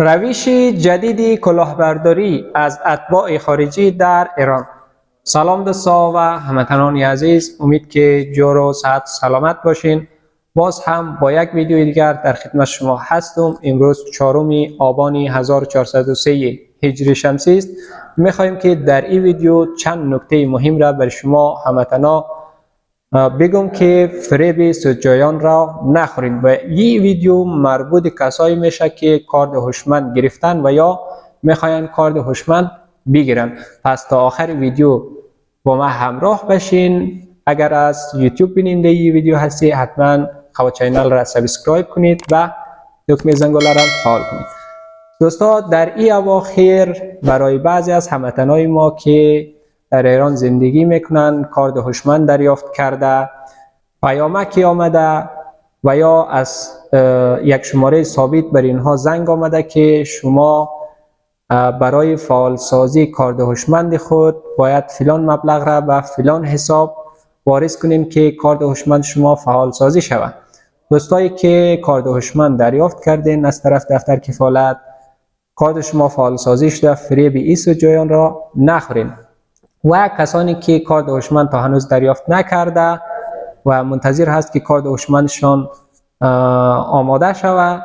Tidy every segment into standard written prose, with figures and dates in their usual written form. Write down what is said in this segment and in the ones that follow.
روش جدید کلاهبرداری از اتباع خارجی در ایران. سلام دوستا و هموطنان عزیز، امید که جور و صحت سلامت باشین. باز هم با یک ویدیو دیگر در خدمت شما هستم. امروز 4 آبان 1403 هجری شمسی است. میخوایم که در این ویدیو چند نکته مهم را بر شما هموطنان بگم که فریب سودجویان را نخورین و این ویدیو مربوط کسایی میشه که کارت هوشمند گرفتن و یا میخواین کارت هوشمند بگیرن. پس تا آخر ویدیو با ما همراه باشین. اگر از یوتیوب بیننده این ویدیو هستی حتما چینل را سابسکرایب کنید و دکمه زنگوله را فعال کنید. دوستا در این اواخر برای بعضی از هموطنان ما که در ایران زندگی میکنن کارت هوشمند دریافت کرده، پیامکی آمده و یا از یک شماره ثابت بر اینها زنگ آمده که شما برای فعال سازی کارت هوشمند خود باید فلان مبلغ را به فلان حساب واریز کنین که کارت هوشمند شما فعال سازی شود. دوستایی که کارت هوشمند دریافت کردین از طرف دفتر کفالت، کارت شما فعال سازی شده، فریب این سودجویان را نخورین. و کسانی که کارت هوشمند تا هنوز دریافت نکرده و منتظر هست که کارت هوشمندشان آماده شود،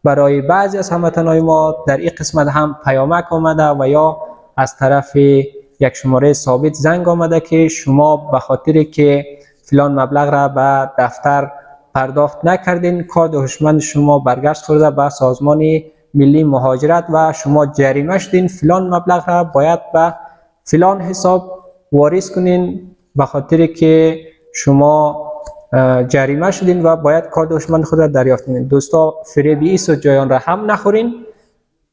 برای بعضی از هموطنان ما در این قسمت هم پیامک آمده و یا از طرف یک شماره ثابت زنگ آمده که شما به خاطر که فلان مبلغ را به دفتر پرداخت نکردین، کارت هوشمند شما برگشت خورده به سازمان ملی مهاجرت و شما جریمه شدین، فلان مبلغ را باید به فلان حساب واریز کنین به خاطر که شما جریمه شدین و باید کارت هوشمند خود را دریافت کنین. دوستا فریب این سودجویان را هم نخورین.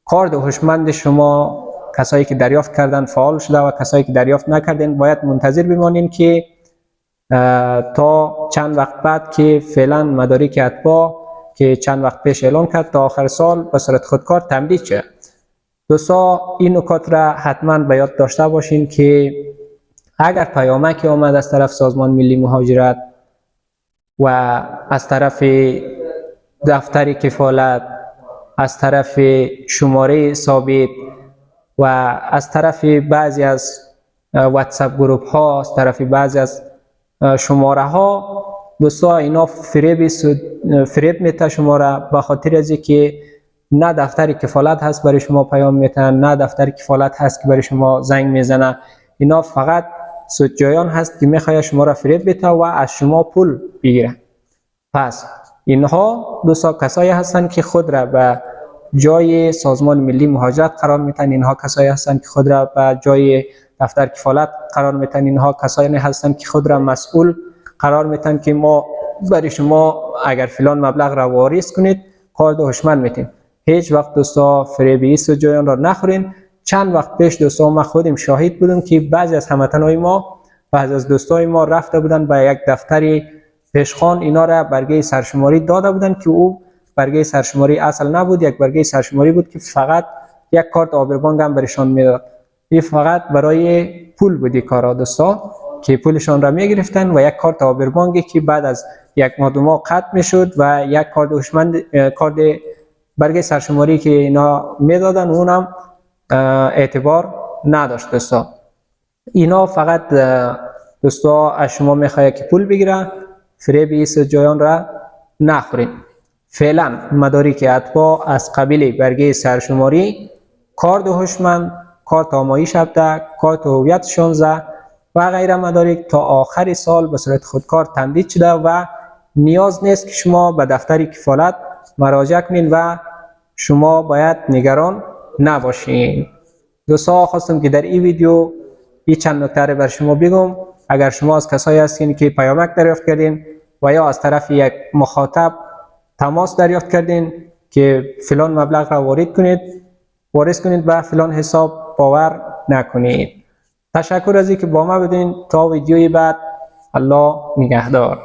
کارت هوشمند شما کسایی که دریافت کردن فعال شده و کسایی که دریافت نکردین باید منتظر بمانین که تا چند وقت بعد که فعلا مدارک اتباع که چند وقت پیش اعلان کرد تا آخر سال به صورت خودکار تمدید شد. دوستا این نکات را حتما به یاد داشته باشین که اگر پیامکی آمد از طرف سازمان ملی مهاجرت و از طرف دفتر کفالت، از طرف شماره ثابت و از طرف بعضی از واتساپ گروپ ها، از طرف بعضی از شماره ها، دوستا اینا فریب میته شما را به خاطر از که نه دفتر کفالت هست برای شما پیام میتن، نه دفتر کفالت هست که برای شما زنگ میزنه. اینا فقط سودجویان هست که میخواد شما را فریب بده و از شما پول بگیره. پس اینها دوستا کسایی هستند که خود را به جای سازمان ملی مهاجرت قرار میتن، اینها کسایی هستند که خود را به جای دفتر کفالت قرار میتن، اینها کسایی هستند که خود را مسئول قرار میتن که ما برای شما اگر فلان مبلغ را واریز کنید کارت هوشمند میتیم. هیچ وقت دوستا فریب این سودجویان را نخورین. چند وقت پیش دوستا ما خودم شاهد بودم که بعضی از هموطنان ما، بعضی از دوستای ما رفته بودن به یک دفتر پیشخوان، اینا را برگه سرشماری داده بودن که او برگه سرشماری اصل نبود، یک برگه سرشماری بود که فقط یک کارت آبربانک هم برشان میداد. این فقط برای پول بودی کارا دوستا که پولشان را میگرفتن و یک کارت آبربانکی که بعد از یک ماه دو ماه قطع میشد و یک کارت هوشمند، کارت برگه سرشماری که اینا میدادن اونم اعتبار نداشت. دوستا اینا فقط دوستا از شما میخواد که پول بگیره. فریب این سودجویان را نخورین. فعلا مدارک اتباع از قبیل برگه سرشماری، کارت هوشمند، کارت آمایش هفته، کارت هویت 16 و غیره مدارک تا آخر سال به صورت خودکار تمدید شده و نیاز نیست که شما به دفتر کفالت مراجعه کنین و شما باید نگران نباشین. دوستا خواستم که در این ویدیو این چند نکته بر شما بگم. اگر شما از کسایی هستین که پیامک دریافت کردین و یا از طرف یک مخاطب تماس دریافت کردین که فلان مبلغ را واریز کنید به فلان حساب، باور نکنید. تشکر از اینکه با ما بودین. تا ویدیوی بعد، الله نگهدار.